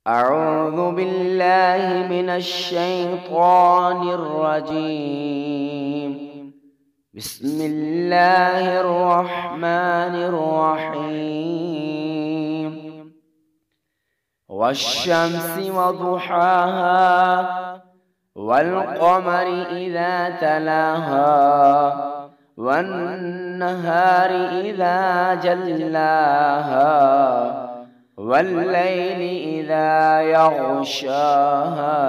أعوذ بالله من الشيطان الرجيم. بسم الله الرحمن الرحيم. والشمس وضحاها والقمر إذا تلاها والنهار إذا جلاها والليل إذا يغشاها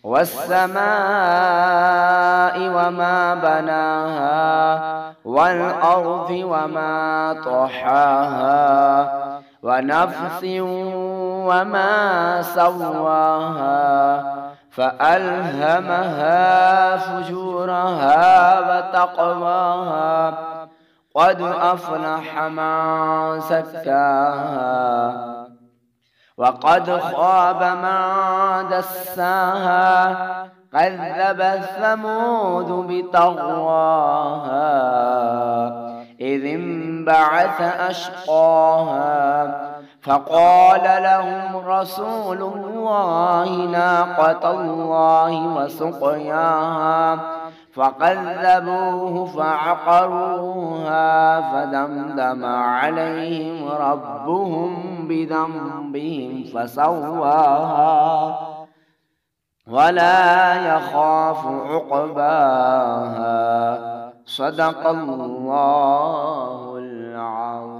والسماء وما بناها والأرض وما طحاها ونفس وما سواها فألهمها فجورها وتقواها قد أفلح من زكاها وقد خاب من دساها كذبت ثمود بطغواها إذ انبعث أشقاها فقال لهم رسول الله ناقة الله وسقياها فكذبوه فعقروها فدمدم عليهم ربهم بذنبهم فسواها ولا يخاف عقباها. صدق الله العظيم.